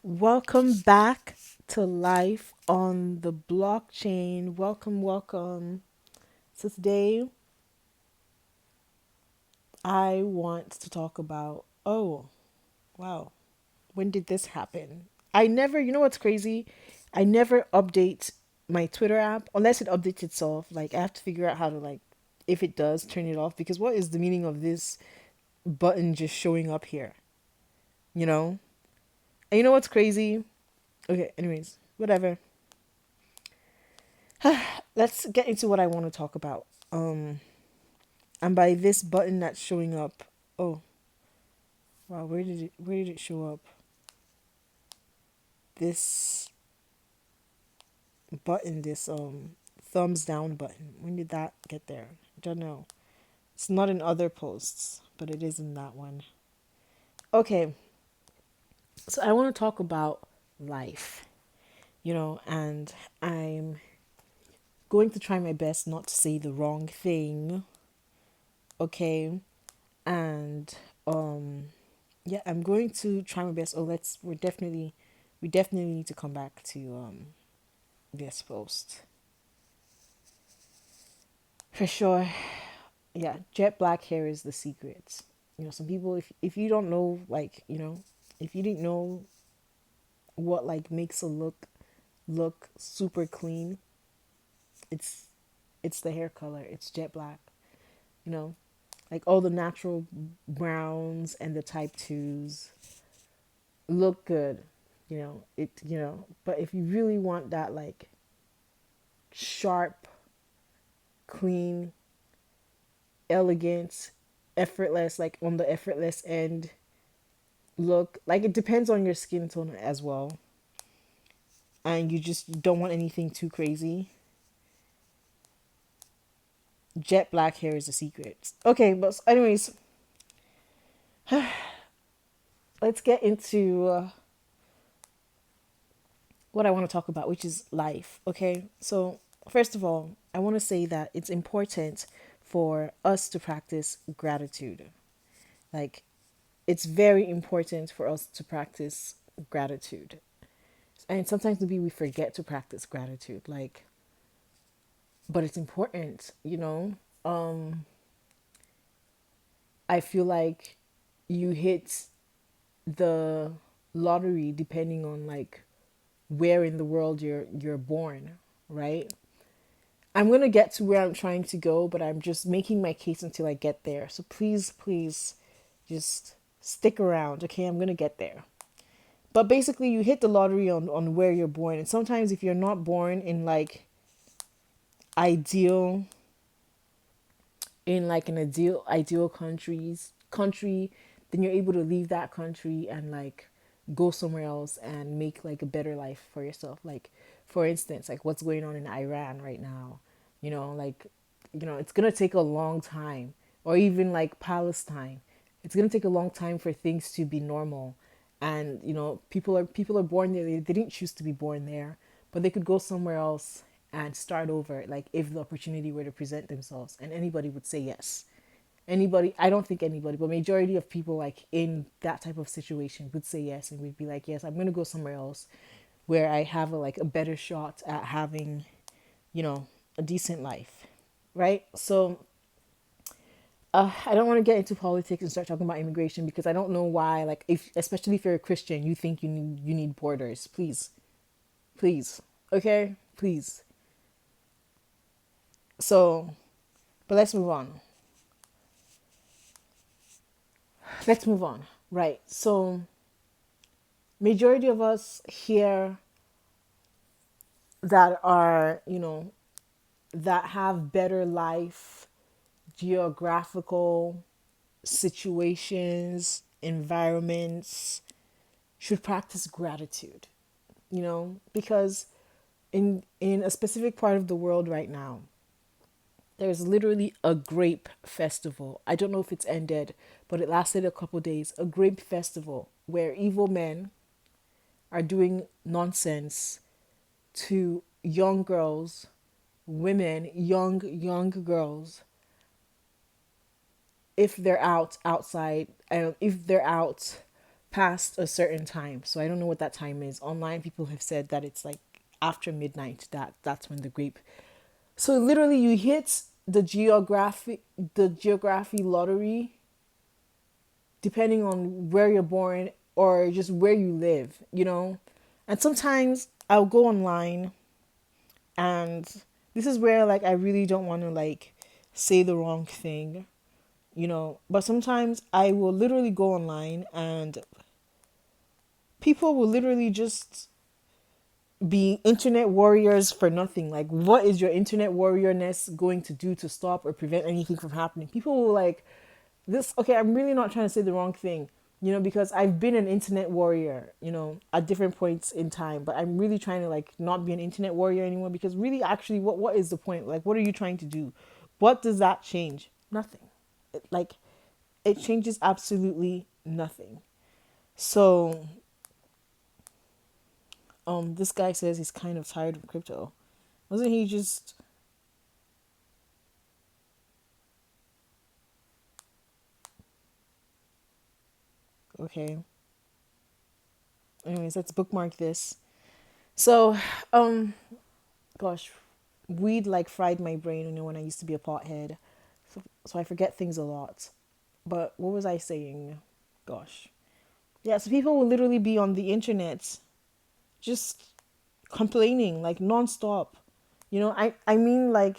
Welcome back to Life on the Blockchain. Welcome, welcome. So, today I want to talk about wow, when did this happen? I never, you know what's crazy? I never update my Twitter app unless it updates itself. Like, I have to figure out how to, like, if it does, turn it off because what is the meaning of this button just showing up here? You know? And you know what's crazy? Okay, anyways, whatever. Let's get into what I want to talk about. And by this button that's showing up, oh wow, where did it show up? This button, this thumbs down button. When did that get there? I don't know. It's not in other posts, but it is in that one. Okay, so I want to talk about life, and I'm going to try my best not to say the wrong thing. Okay, and um yeah, I'm going to try my best. We definitely need to come back to this post for sure. Yeah, jet black hair is the secret. Some people, if you don't know, like, if you didn't know what like makes a look super clean, it's it's the hair color. It's jet black. You know, like all the natural browns and the type twos look good. But if you really want that like sharp, clean, elegant, effortless, like on the effortless end look, like it depends on your skin tone as well. And you just don't want anything too crazy. Jet black hair is a secret. Okay, but anyways, let's get into what I want to talk about, which is life. Okay, so first of all, I want to say that it's important for us to practice gratitude. Like, it's very important for us to practice gratitude. And sometimes maybe we forget to practice gratitude. Like, but it's important. I feel like you hit the lottery depending on like where in the world you're born, right? I'm gonna get to where I'm trying to go, but I'm just making my case until I get there. So please, please, just stick around, okay? I'm gonna get there. But basically, you hit the lottery on where you're born, and sometimes if you're not born ideal in like an ideal country, then you're able to leave that country and like go somewhere else and make like a better life for yourself. Like, for instance, like what's going on in Iran right now. Like, it's gonna take a long time, or even like Palestine. It's gonna take a long time for things to be normal, and people are born there. They didn't choose to be born there, but they could go somewhere else and start over, like if the opportunity were to present themselves, and anybody would say yes. Anybody, I don't think anybody, but majority of people like in that type of situation would say yes, and we'd be like, yes, I'm going to go somewhere else where I have a better shot at having, you know a decent life, right? So I don't want to get into politics and start talking about immigration because I don't know why, like, if especially if you're a Christian, you think you need borders. Please, please, okay, please. So, but let's move on. Right. So majority of us here that are, that have better life, geographical situations, environments, should practice gratitude, because in a specific part of the world right now, there's literally a grape festival. I don't know if it's ended, but it lasted a couple days. A grape festival where evil men are doing nonsense to young girls, women, young girls, if they're outside, if they're out past a certain time. So I don't know what that time is. Online people have said that it's like after midnight, that's when the grape. So literally you hit the geography lottery depending on where you're born or just where you live, you know? And sometimes I'll go online, and this is where like I really don't want to like say the wrong thing, you know, but sometimes I will literally go online and people will literally just be internet warriors for nothing. Like, what is your internet warriorness going to do to stop or prevent anything from happening? People will like this. Okay, I'm really not trying to say the wrong thing, you know, because I've been an internet warrior, you know, at different points in time, but I'm really trying to like not be an internet warrior anymore, because really actually what is the point? Like, what are you trying to do? What does that change? Nothing. Like, it changes absolutely nothing. So this guy says he's kind of tired of crypto. Wasn't he just okay? Anyways, let's bookmark this. So, um, gosh, weed like fried my brain, you know, when I used to be a pothead. So I forget things a lot. But what was I saying? Gosh. Yeah, so people will literally be on the internet just complaining like nonstop. You know, I mean like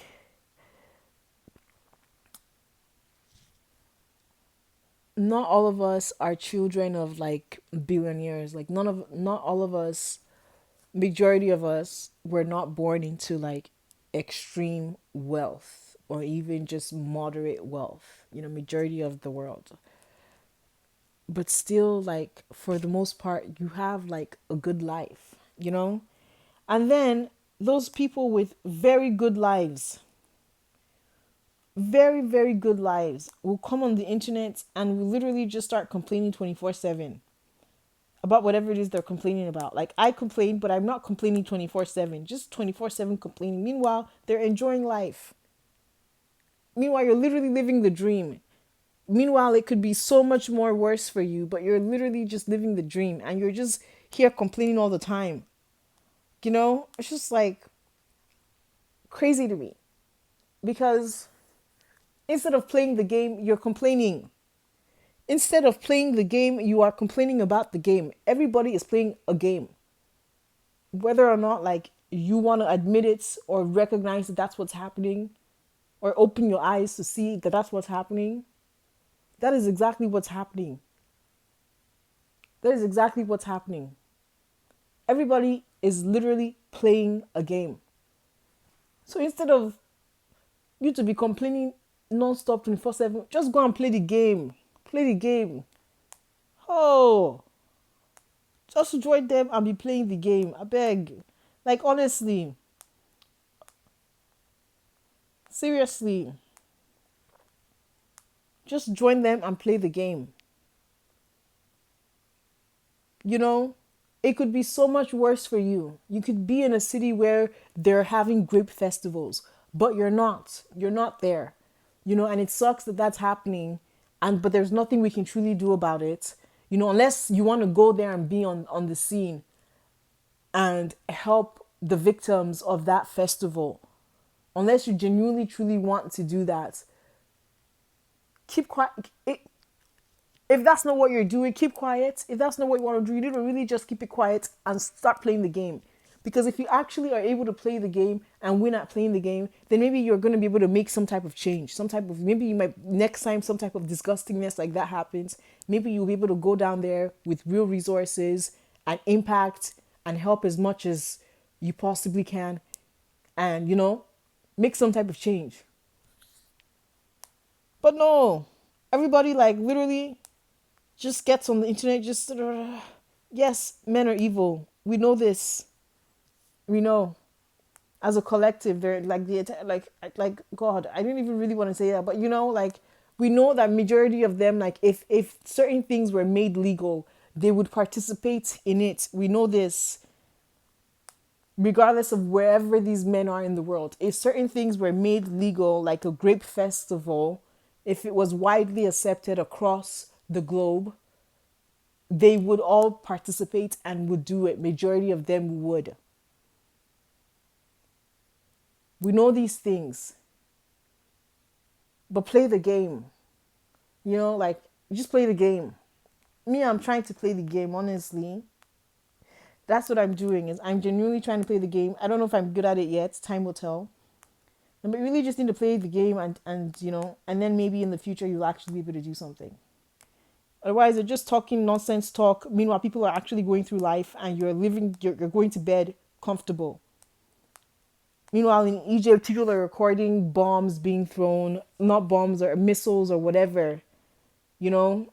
not all of us are children of like billionaires. Like not all of us, majority of us were not born into like extreme wealth or even just moderate wealth, you know, majority of the world. But still, like, for the most part, you have like a good life, you know. And then those people with very good lives, very very good lives, will come on the internet and will literally just start complaining 24/7 about whatever it is they're complaining about. Like, I complain, but I'm not complaining 24/7, just 24/7 complaining. Meanwhile, they're enjoying life. Meanwhile, you're literally living the dream. Meanwhile, it could be so much more worse for you, but you're literally just living the dream and you're just here complaining all the time. You know, it's just like crazy to me, because instead of playing the game, you're complaining. Instead of playing the game, you are complaining about the game. Everybody is playing a game. Whether or not like you want to admit it or recognize that that's what's happening, or open your eyes to see that that's what's happening, that is exactly what's happening. That is exactly what's happening. Everybody is literally playing a game. So instead of you to be complaining non-stop 24/7, just go and play the game. Play the game. Oh, just join them and be playing the game. I beg. Like, honestly, seriously, just join them and play the game. You know, it could be so much worse for you. You could be in a city where they're having grape festivals, but you're not. You're not there. You know, and it sucks that that's happening, and but there's nothing we can truly do about it. You know, unless you want to go there and be on the scene and help the victims of that festival. Unless you genuinely truly want to do that, keep quiet. If that's not what you're doing, keep quiet. If that's not what you want to do, you need to really just keep it quiet and start playing the game. Because if you actually are able to play the game and win at playing the game, then maybe you're going to be able to make some type of change. Some type of, maybe you might, next time some type of disgustingness like that happens, maybe you'll be able to go down there with real resources and impact and help as much as you possibly can, and, you know, make some type of change. But no, everybody like literally just gets on the internet, just yes, men are evil. We know this. We know. As a collective, they're like like God. I didn't even really want to say that, but you know, like, we know that majority of them, like, if certain things were made legal, they would participate in it. We know this, regardless of wherever these men are in the world. If certain things were made legal, like a grape festival, if it was widely accepted across the globe, they would all participate and would do it. Majority of them would. We know these things, but play the game. Like just play the game. Me, I'm trying to play the game, honestly. That's what I'm doing is I'm genuinely trying to play the game. I don't know if I'm good at it yet. Time will tell. But really just need to play the game and then maybe in the future you'll actually be able to do something. Otherwise, you're just talking nonsense talk. Meanwhile, people are actually going through life and you're going to bed comfortable. Meanwhile, in Egypt, people are recording bombs being thrown, not bombs or missiles or whatever, you know,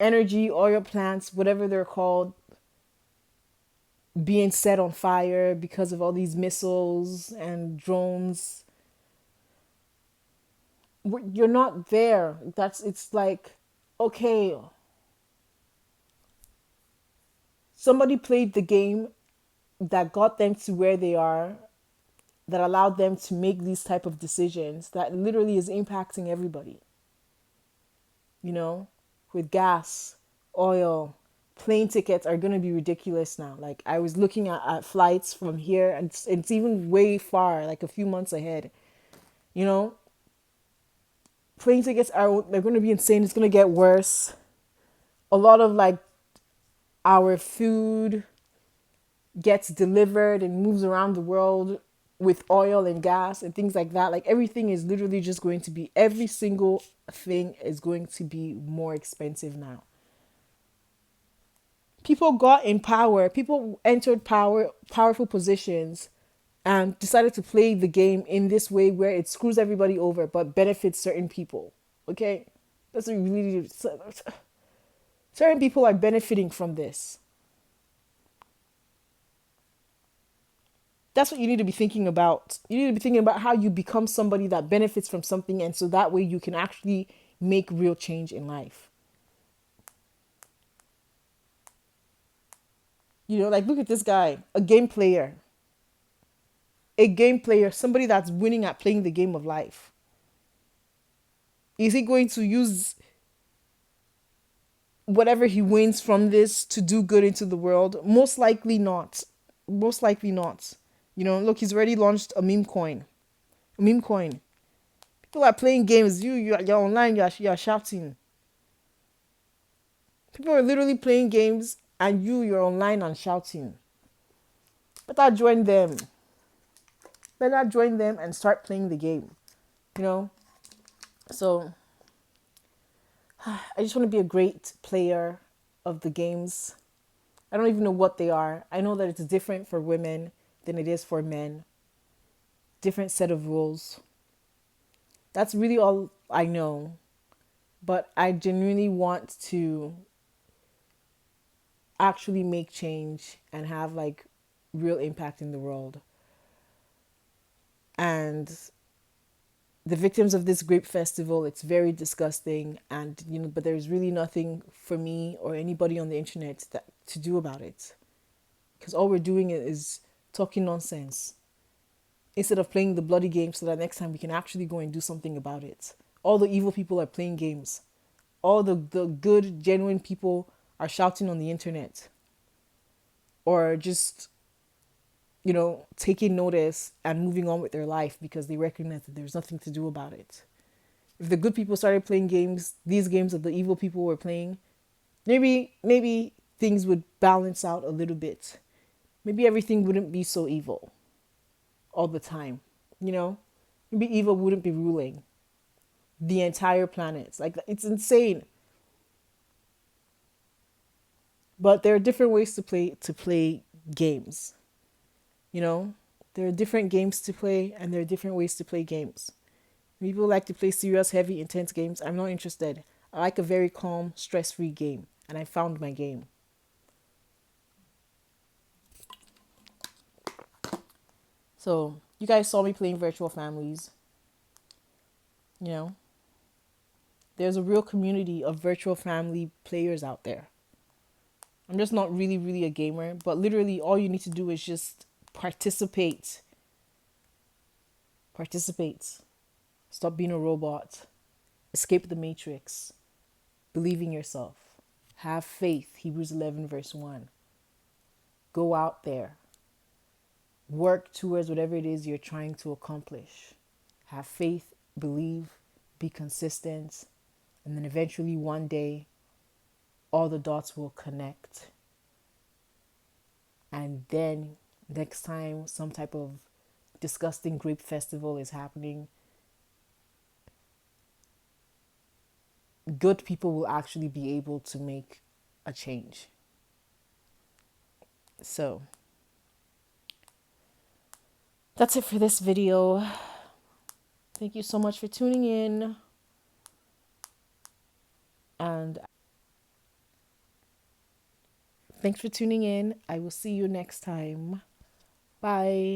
energy, oil plants, whatever they're called, being set on fire because of all these missiles and drones. You're not there. It's like, okay, somebody played the game that got them to where they are, that allowed them to make these type of decisions that literally is impacting everybody. You know, with gas, oil, plane tickets are going to be ridiculous now. Like I was looking at flights from here and it's even way far, like a few months ahead. You know, plane tickets they're going to be insane. It's going to get worse. A lot of like our food gets delivered and moves around the world with oil and gas and things like that. Like everything is literally just going to be, every single thing is going to be more expensive now. People got in power, people entered powerful positions and decided to play the game in this way where it screws everybody over but benefits certain people. Okay? That's what really, certain people are benefiting from this. That's what you need to be thinking about. You need to be thinking about how you become somebody that benefits from something, and so that way you can actually make real change in life. Like look at this guy, a game player, somebody that's winning at playing the game of life. Is he going to use whatever he wins from this to do good into the world? Most likely not. Most likely not. Look, he's already launched a meme coin. A meme coin. People are playing games. You're online. You're shouting. People are literally playing games, and you're online and shouting. Better join them. Better join them and start playing the game. You know. So I just want to be a great player of the games. I don't even know what they are. I know that it's different for women than it is for men. Different set of rules. That's really all I know. But I genuinely want to actually make change and have like real impact in the world. And the victims of this grape festival, it's very disgusting, and but there's really nothing for me or anybody on the internet to do about it, because all we're doing is talking nonsense instead of playing the bloody game, so that next time we can actually go and do something about it. All the evil people are playing games. All the good, genuine people are shouting on the internet, or just taking notice and moving on with their life because they recognize that there's nothing to do about it. If the good people started playing games, these games that the evil people were playing, maybe things would balance out a little bit. Maybe everything wouldn't be so evil all the time, Maybe evil wouldn't be ruling the entire planet. Like, it's insane. But there are different ways to play games. There are different games to play, and there are different ways to play games. People like to play serious, heavy, intense games. I'm not interested. I like a very calm, stress-free game, and I found my game. So you guys saw me playing virtual families. You know, there's a real community of virtual family players out there. I'm just not really, really a gamer, but literally all you need to do is just participate. Participate. Stop being a robot. Escape the matrix. Believe in yourself. Have faith. Hebrews 11, verse 1. Go out there. Work towards whatever it is you're trying to accomplish. Have faith, believe, be consistent, and then eventually one day all the dots will connect. And then next time some type of disgusting grape festival is happening, good people will actually be able to make a change. So that's it for this video. Thank you so much for tuning in. And thanks for tuning in. I will see you next time. Bye.